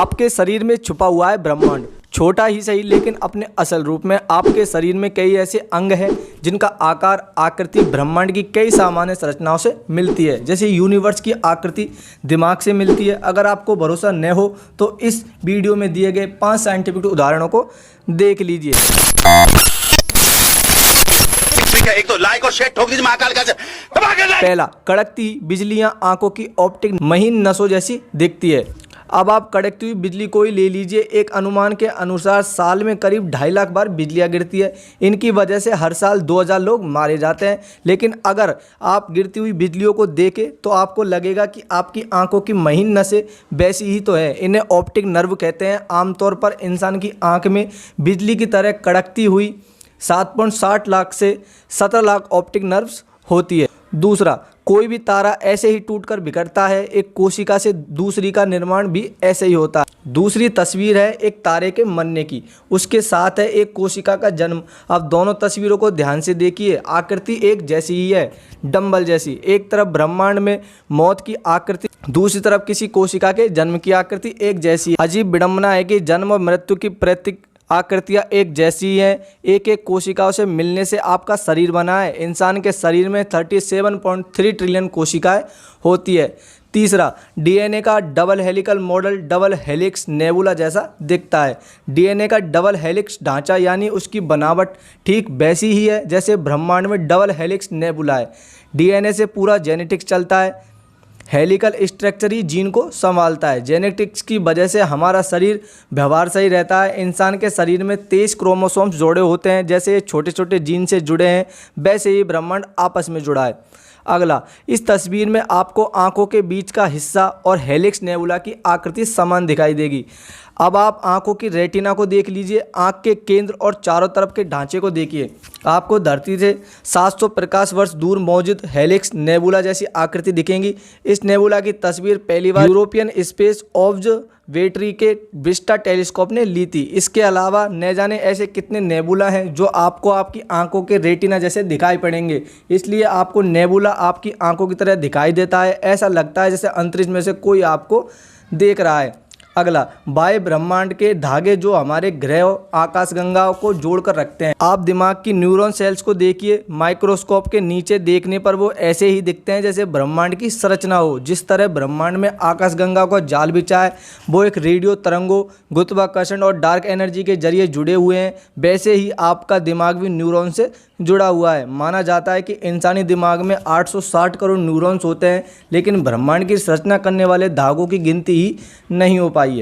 आपके शरीर में छुपा हुआ है ब्रह्मांड। छोटा ही सही लेकिन अपने असल रूप में आपके शरीर में कई ऐसे अंग हैं जिनका आकार आकृति ब्रह्मांड की कई सामान्य संरचनाओं से मिलती है। जैसे यूनिवर्स की आकृति दिमाग से मिलती है। अगर आपको भरोसा न हो तो इस वीडियो में दिए गए 5 साइंटिफिक उदाहरणों को देख लीजिए। एक तो लाइक और शेयर ठोक दीजिए महाकाल का। पहला, कड़कती बिजलियां आंखों की ऑप्टिक महीन नसों जैसी दिखती है। अब आप कड़कती हुई बिजली को ही ले लीजिए। एक अनुमान के अनुसार साल में करीब 2.5 लाख बार बिजलियां गिरती है। इनकी वजह से हर साल 2000 लोग मारे जाते हैं। लेकिन अगर आप गिरती हुई बिजलियों को देखें तो आपको लगेगा कि आपकी आंखों की महीन नसें वैसी ही तो है। इन्हें ऑप्टिक नर्व कहते हैं। आमतौर पर इंसान की आंख में बिजली की तरह कड़कती हुई 7.60 लाख से 17 लाख ऑप्टिक नर्व्स होती है। दूसरा, कोई भी तारा ऐसे ही टूटकर बिखरता है। एक कोशिका से दूसरी का निर्माण भी ऐसे ही होता है। दूसरी तस्वीर है एक तारे के मरने की, उसके साथ है एक कोशिका का जन्म। अब दोनों तस्वीरों को ध्यान से देखिए। आकृति एक जैसी ही है, डंबल जैसी। एक तरफ ब्रह्मांड में मौत की आकृति, दूसरी तरफ किसी कोशिका के जन्म की आकृति एक जैसी है। अजीब विडंबना है कि जन्म और मृत्यु की प्रतीक आकृतियाँ एक जैसी हैं। एक एक कोशिकाओं से मिलने से आपका शरीर बना है। इंसान के शरीर में 37.3 ट्रिलियन कोशिकाएं होती है। तीसरा, डीएनए का double helical model double helix nebula जैसा दिखता है। डीएनए का डबल हेलिक्स ढांचा यानी उसकी बनावट ठीक वैसी ही है जैसे ब्रह्मांड में डबल हेलिक्स नेबुला है। डीएनए से पूरा जेनेटिक्स चलता है। हेलिकल स्ट्रक्चर ही जीन को संभालता है। जेनेटिक्स की वजह से हमारा शरीर व्यवहार सही रहता है। इंसान के शरीर में 23 क्रोमोसोम्स जोड़े होते हैं। जैसे ये छोटे छोटे जीन से जुड़े हैं वैसे ही ब्रह्मांड आपस में जुड़ा है। अगला, इस तस्वीर में आपको आंखों के बीच का हिस्सा और हेलिक्स नेबुला की आकृति समान दिखाई देगी। अब आप आंखों की रेटिना को देख लीजिए। आंख के केंद्र और चारों तरफ के ढांचे को देखिए। आपको धरती से 700 प्रकाश वर्ष दूर मौजूद हेलिक्स नेबुला जैसी आकृति दिखेंगी। इस नेबुला की तस्वीर पहली बार यूरोपियन स्पेस ऑब्जर्वेटरी के विस्टा टेलीस्कोप ने ली थी। इसके अलावा न जाने ऐसे कितने नेबुला हैं जो आपको आपकी आंखों के रेटिना जैसे दिखाई पड़ेंगे। इसलिए आपको नेबुला आपकी आंखों की तरह दिखाई देता है। ऐसा लगता है जैसे अंतरिक्ष में से कोई आपको देख रहा है। अगला, बाह्य ब्रह्मांड के धागे जो हमारे ग्रह आकाशगंगाओं को जोड़कर रखते हैं। आप दिमाग की न्यूरॉन सेल्स को देखिए। माइक्रोस्कोप के नीचे देखने पर वो ऐसे ही दिखते हैं जैसे ब्रह्मांड की संरचना हो। जिस तरह ब्रह्मांड में आकाशगंगा का जाल बिछा है वो एक रेडियो तरंगों, गुरुत्वाकर्षण और डार्क एनर्जी के जरिए जुड़े हुए हैं, वैसे ही आपका दिमाग भी न्यूरॉन से जुड़ा हुआ है। माना जाता है कि इंसानी दिमाग में 860 करोड़ न्यूरॉन्स होते हैं, लेकिन ब्रह्मांड की संरचना करने वाले धागों की गिनती ही नहीं हो पाई है।